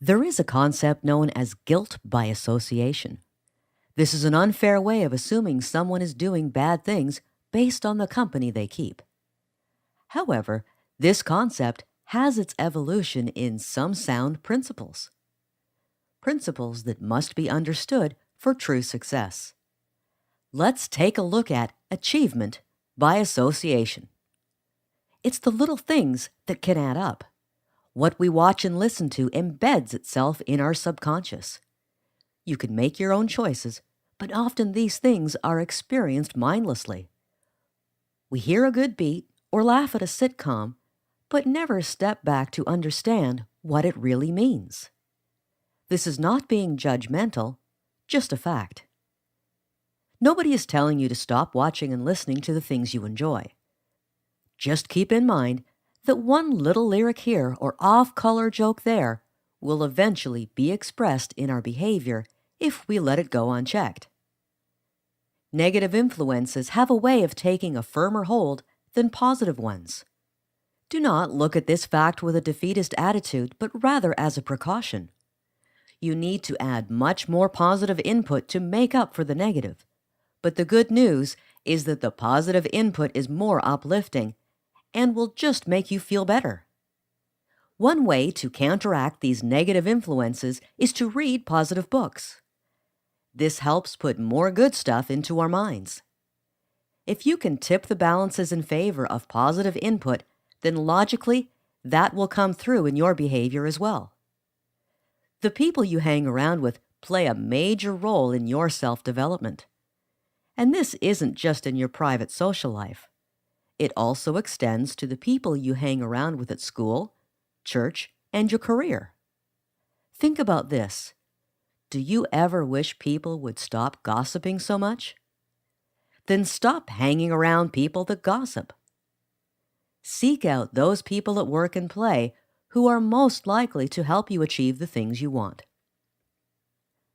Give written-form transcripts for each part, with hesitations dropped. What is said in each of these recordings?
There is a concept known as guilt by association. This is an unfair way of assuming someone is doing bad things based on the company they keep. However, this concept has its evolution in some sound principles. Principles that must be understood for true success. Let's take a look at achievement by association. It's the little things that can add up. What we watch and listen to embeds itself in our subconscious. You can make your own choices, but often these things are experienced mindlessly. We hear a good beat or laugh at a sitcom, but never step back to understand what it really means. This is not being judgmental, just a fact. Nobody is telling you to stop watching and listening to the things you enjoy. Just keep in mind that one little lyric here or off-color joke there will eventually be expressed in our behavior if we let it go unchecked. Negative influences have a way of taking a firmer hold than positive ones. Do not look at this fact with a defeatist attitude, but rather as a precaution. You need to add much more positive input to make up for the negative. But the good news is that the positive input is more uplifting and will just make you feel better. One way to counteract these negative influences is to read positive books. This helps put more good stuff into our minds. If you can tip the balances in favor of positive input, then logically, that will come through in your behavior as well. The people you hang around with play a major role in your self-development. And this isn't just in your private social life. It also extends to the people you hang around with at school, church, and your career. Think about this. Do you ever wish people would stop gossiping so much? Then stop hanging around people that gossip. Seek out those people at work and play who are most likely to help you achieve the things you want.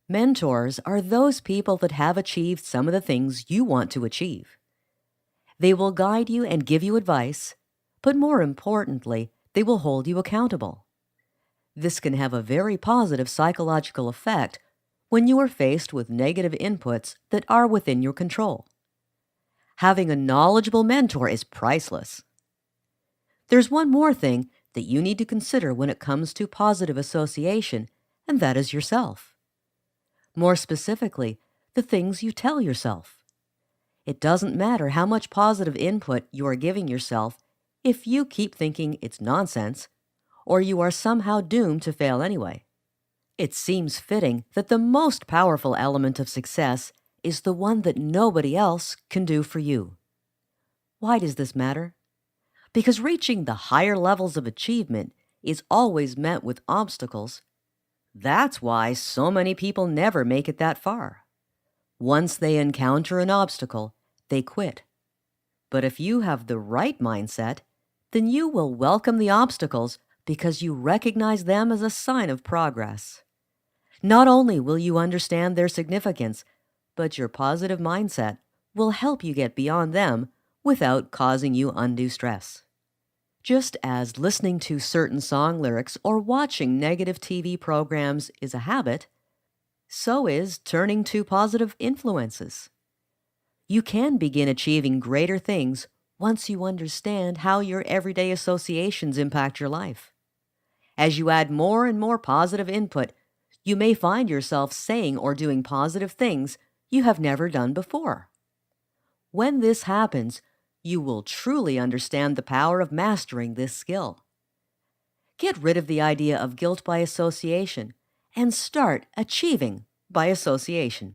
Mentors are those people that have achieved some of the things you want to achieve. They will guide you and give you advice, but more importantly, they will hold you accountable. This can have a very positive psychological effect when you are faced with negative inputs that are within your control. Having a knowledgeable mentor is priceless. There's one more thing that you need to consider when it comes to positive association, and that is yourself. More specifically, the things you tell yourself. It doesn't matter how much positive input you are giving yourself if you keep thinking it's nonsense, or you are somehow doomed to fail anyway. It seems fitting that the most powerful element of success is the one that nobody else can do for you. Why does this matter? Because reaching the higher levels of achievement is always met with obstacles. That's why so many people never make it that far. Once they encounter an obstacle, they quit. But if you have the right mindset, then you will welcome the obstacles because you recognize them as a sign of progress. Not only will you understand their significance, but your positive mindset will help you get beyond them without causing you undue stress. Just as listening to certain song lyrics or watching negative TV programs is a habit, so is turning to positive influences. You can begin achieving greater things once you understand how your everyday associations impact your life. As you add more and more positive input, you may find yourself saying or doing positive things you have never done before. When this happens, you will truly understand the power of mastering this skill. Get rid of the idea of guilt by association and start achieving by association.